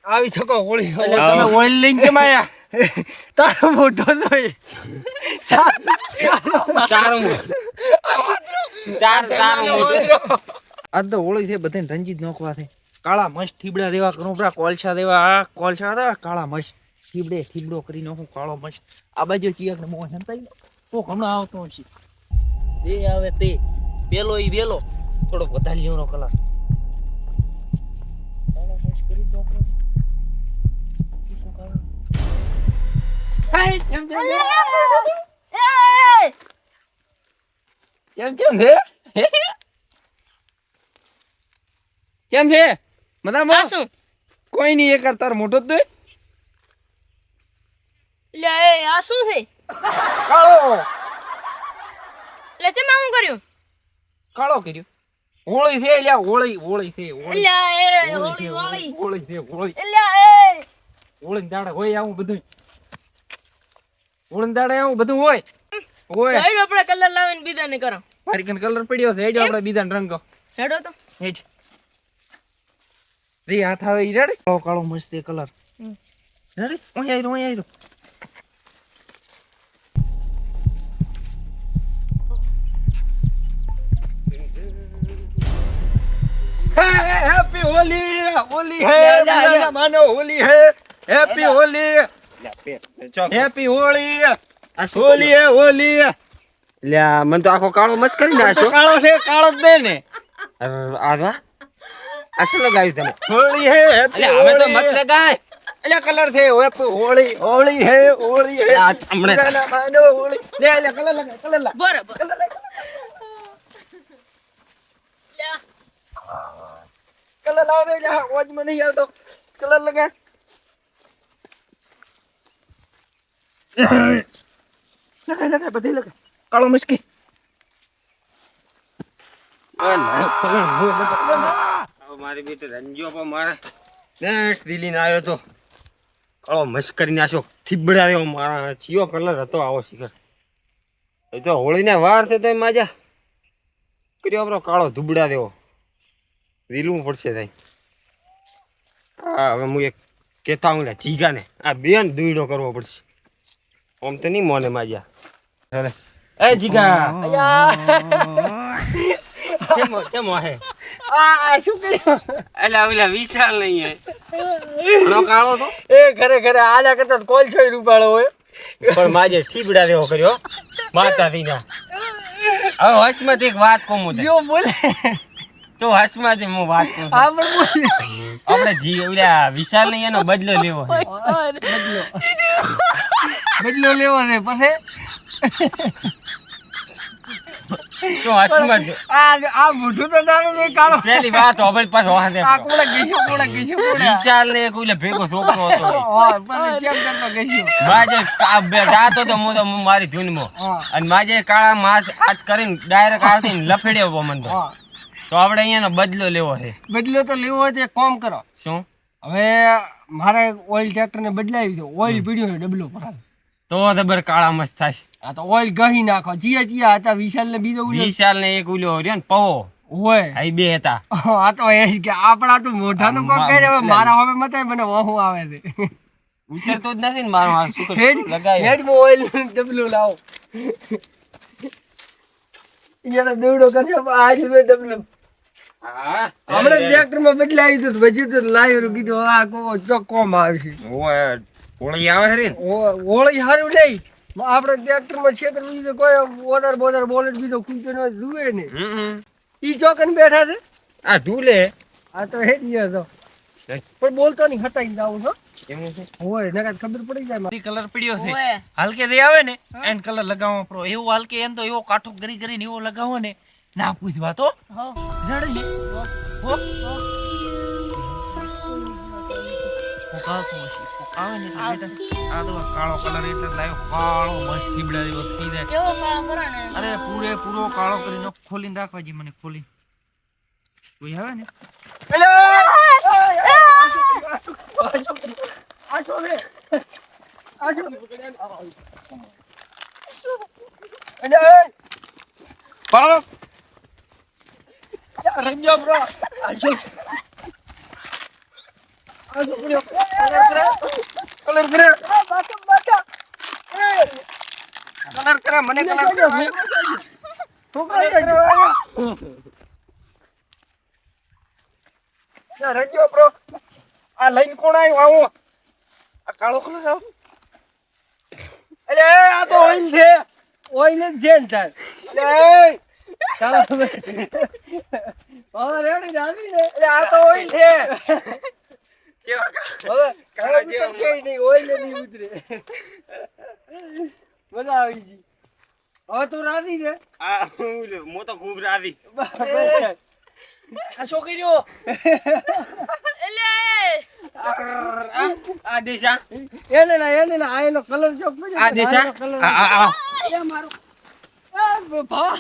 આવી શકો હોળી એટલે તમે ઓઇલ લઈને જમાયા તારો મોટો જોઈ તારો મોટો આ તો હોળી છે બધાને રંજીત નોખવા છે કાળા મસ્ત થીબડા દેવા કરું પરા કોલસા દેવા આ કોલસા હતા કાળા મસ્ત થીબડો કરી નાખું કાળો મસ્ત આ બાજુ ચિયાક ને મોહ હંતાઈ તો હમણાં આવતો હશે તે આવે તે પેલો ઈ વેલો થોડો વધારે લેવાનો કલર કાળો મસ્ત કરી દો હાય કેમ છે કેમ છે મજામાં શું કોઈ નહીં એક તાર મોટો જ લે આ શું છે કાળો લે છે હું કર્યું કાળો કર્યો હોળી છે લ્યા હોળી છે હોળી લે એ હોળી હોળી છે હોળી લે એ હોળી દાડે હોય આવું બધું હોળી દાડે આવું બધું હોય હેડો આપણે કલર લાવીને બીજાને કરો મારી કન કલર પડ્યો છે હેડો આપણે બીજાને રંગો હેડો તો હેડ રી હાથ આવે ઈ રેડી કાળો કાળો મસ્ત એ કલર રેડી ઓય આયરો हैप्पी होली होली है मानो होली है हैप्पी होली हैप्पी होली होली है होली લ્યા મને તો આખો કાળો મસ્ત કરી નાખ્યો કાળો છે કાળો જ દે ને આ શું લગાવ્યું તમે होली है हैप्पी અલ્યા હવે તો મત લગાય એટલે કલર છે हैप्पी होली होली है આ હમણે मानो होली ले ले कलर लगा બરાબર कलर लाओ दे जा आज में नहीं आता कलर लगा लगा बदल लगा कालो मिस्की મારી બેટે રંજ્યો પણ મારે નેક્સ્ટ દિલ્હી ને આવ્યો તો કાળો મસ્ત કરી નાખ્યો થીબડા દેવો મારા ચિયો કલર હતો આવો શિખર એ તો હોળીના વાર છે તો માજા કર્યો આપણો કાળો ધુબડા દેવો રીલવું પડશે તાઈ હા હવે હું એક કહેતા હું જીગાને આ બેન દુઈડો કરવો પડશે આમ તો નહીં મોને માજા એ જીગા ચમો હે આ શું કર્યું એટલે ઓલા વિશાલ નહીં હે ઘણો કાળો તો એ ઘરે ઘરે આલા કરતા કોલ છોય રૂપાળો હોય પણ માજે ઠીબડા દેવો કર્યો માતા દીના હવે હસમત એક વાત કહું હું જો બોલે તો હસમત હું વાત કહું આ પણ બોલે આપણે જી ઓલા વિશાલ નહીં એનો બદલો લેવો છે બદલો લેવો છે પછી તો હસમત આ મોઢું તો તારું નહીં કાળો પેલી વાત હવે પાછો વાહે આ કોળા ગીશું વિશાલ ને એક ઓલા ભેગો છોકરો હતો હા પણ કેમ કરતો ગીશું માજે જાતો તો હું મારી ધૂનમાં અને માજે કાળા માથ આજ કરીને ડાયરેક્ટ આવતી લફેડ્યો મને તો આપણે અહીંયાનો બદલો લેવો છે બદલો તો લેવો હોય તો એક કામ કરો શું હવે મારે ઓઇલ ટ્રેક્ટર ને બદલાવી છે ઓઇલ પીડ્યું છે ડબલો પર તો ખબર કાળા મસ્ત થશે આ તો ઓઇલ ગહી નાખો ચિયા હતા વિશાલ ને બીજો વિશાલ ને એક ઉલ્યો રહ્યો ને પવો હોય આ બે હતા આ તો એ કે આપણા તો મોઢાનું કોક કહે હવે મારા હવે મતે મને વહુ આવે છે ઉતરતો જ નથી ને મારો આ શું લગાય હેડ મો ઓઇલ ડબલો લાવો યાર દોડો કરજો આજ મે ડબલો હા આપણે ટ્રેક્ટર માં બદલાવી તો પછી તો લાવ્યો કીધું આ કો ચોક્કોમ આવશે ઓય હોળી આવે છે હોળી હારું લઈ આપણે ટ્રેક્ટર માં છેતર બીજો કોઈ ઓદર બોદર બોલેટ બીજો કૂંચો ન જુએ ને ઈ ચોકન બેઠા છે આ ઢૂલે આ તો હેડિયો તો પણ બોલતો નહીં હટાઈ જાવ છો કેમ છે હોય નકર ખબર પડી જાય મારી કલર પીડ્યો છે ઓય હલકે દે આવે ને એન્ડ કલર લગાવવો પડો એવું હલકે એમ તો એવો કાઠો કરી કરીને એવો લગાવો ને ના પૂછવા તો હો રડી હો આવે ને તો બેટા આ તો કાળો કલર એટલે લાવ્યો કાળો મસ્ત થીબડા જેવો થઈ જાય કેવો કાળો કરો ને અરે પૂરો કાળો કરીને ખોલીને રાખવાજી મને ખોલી કોઈ આવે ને આ છોકરીઓ કલર કરે કલર કરે મને કલર કરે છોકરા રજો બ્રો આ લઈને કોણ આવ્યો આવો આ કાળો કલર આવો અલે આ તો ઓઇલ છે ઓઇલ જ છે ને તાર અલે કાળો કલર હવે રેડી રાજી ને અલે આ તો ઓઇલ છે કેવા હવે કાળો જે છે નહીં ઓઇલ નહીં ઉતરે મજા આવી ગઈ હવે તું રાજી ને આ હું તો ખૂબ રાજી આ છોકરીઓ એટલે આ દેશા એને ના આ એનો કલર ચોક આ દેશા આ એ મારો આ ભા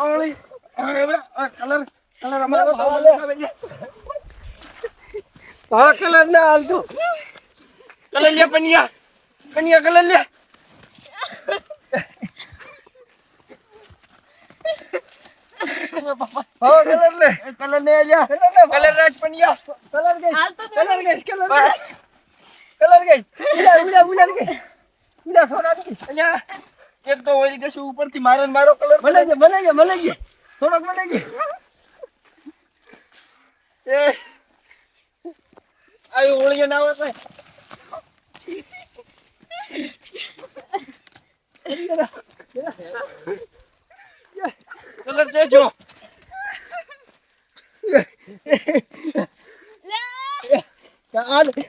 ઓળી કલર અમારો ભાવ કલર ના હાલતો કલર લે કન્યા કલર લે કલર લે જા કલર રાજ પનિયા કલર ગઈ ઉડા થોડા અહીંયા એક તો ઓલી ગશું ઉપરથી મારો ને મારો કલર મને જે થોડોક મને જે એ આયો ઓળીએ ના આવે કલર છે જો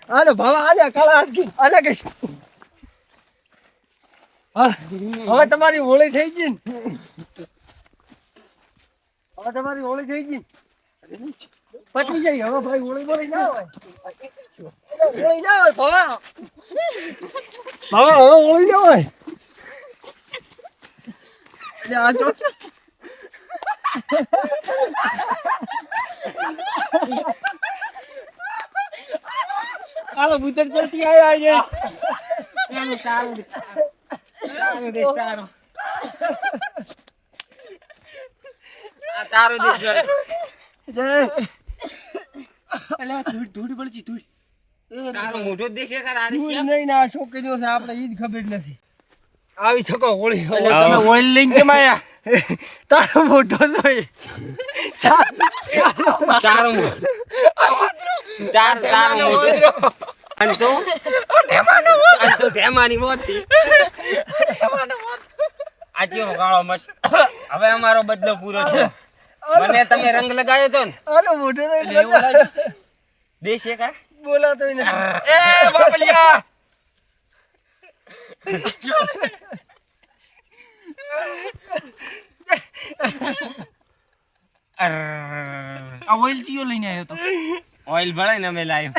આને ભાવ આને કાળા હાથ આને કઈશ હવે તમારી હોળી થઈ ગઈ ને હવે તમારી હોળી થઈ ગઈ પતી જાય હવે ભાઈ હોળી ના હોય હોળી ના હોય ભાવ હવે હોળી ના હોય આ જો આલો ભૂતર ચડતી આયો એનું સારું દેખારો આ તારો દેશ જય અલે ધૂળ પડજી ધૂળ તારો મોટો દેશ છે ખરા ધૂળ નહીં ના છોકરીઓ છે આપણે ઈ જ ખબર નથી આવી છકો હોળી તમે ઓઇલ લઈને જમાયા તારો મોટો તો તારો મોટો અને તો ઢેમાની મોતી આજે ગાળો મસ્ત હવે અમારો બદલો પૂરો થયો મને તમે રંગ લગાવ્યો તો ને આનો મોટો તો એવું લાગ્યું છે દેશ છે કા બોલાતો ય નથી એ બાપલિયા આ ઓઇલ ચિયો લઈને આવ્યો તો ઓઇલ ભળે ને અમે લાવ્યો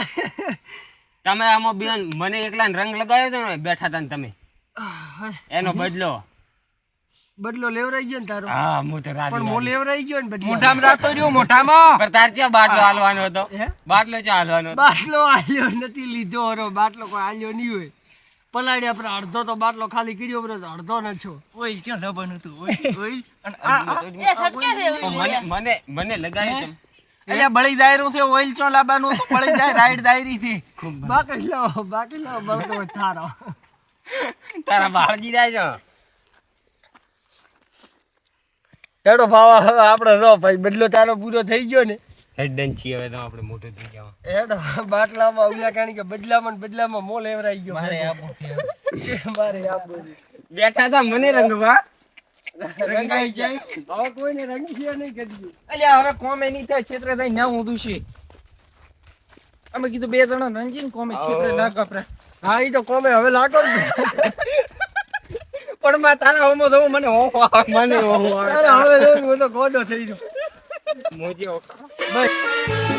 તમે આમાં બેન મને એકલા રંગ લગાવ્યો તો ને બેઠા હતા ને તમે એનો બદલો લેવરાઈ ગયો ને તારો હા હું તો રાજી પણ મો લેવરાઈ ગયો ને બદલો મોઢામાં રાખતો રહ્યો મોઢામાં પર તાર ક્યાં બાટલો હાલવાનો હતો બાટલો ક્યાં હાલવાનો હતો બાટલો આલ્યો નથી લીધો હરો બાટલો કોઈ આલ્યો નહીં હોય પલાડ્યા પર અડધો તો બાટલો ખાલી કર્યો પર અડધો ન છો ઓઇલ ક્યાં લબન હતું ઓઇલ અને એ સટકે છે મને લગાવ્યો તમે એટલે બળી દાયરું છે ઓઇલ ચો લાવવાનું તો બળી જાય રાઈડ દાયરી થી બાકી લો બળતો થારો તારા બાળજી જાય છે એડો ભાવા હવે આપણે જો ભાઈ બદલો તારો પૂરો થઈ ગયો ને હેડન છીએ હવે તો આપણે મોટો થઈ ગયા એડો બાટલામાં ઉલા કાણી કે બદલામાં મો લેવરાઈ ગયો મારે આપો બેઠા હતા મને રંગવા રંગાઈ જાય હવે કોઈને રંગી છે નહીં કદી અલ્યા હવે કોમે નહીં થાય છેતરે થાય ના ઊંધું છે અમે કીધું બે જણા રંજીન કોમે છેતરે ના કપરા હા ઈ તો કોમે હવે લાગો પણ માં તારા હોમો તો મને હોહો આવે હવે હું તો ગોડો થઈ ગયો મોજી બસ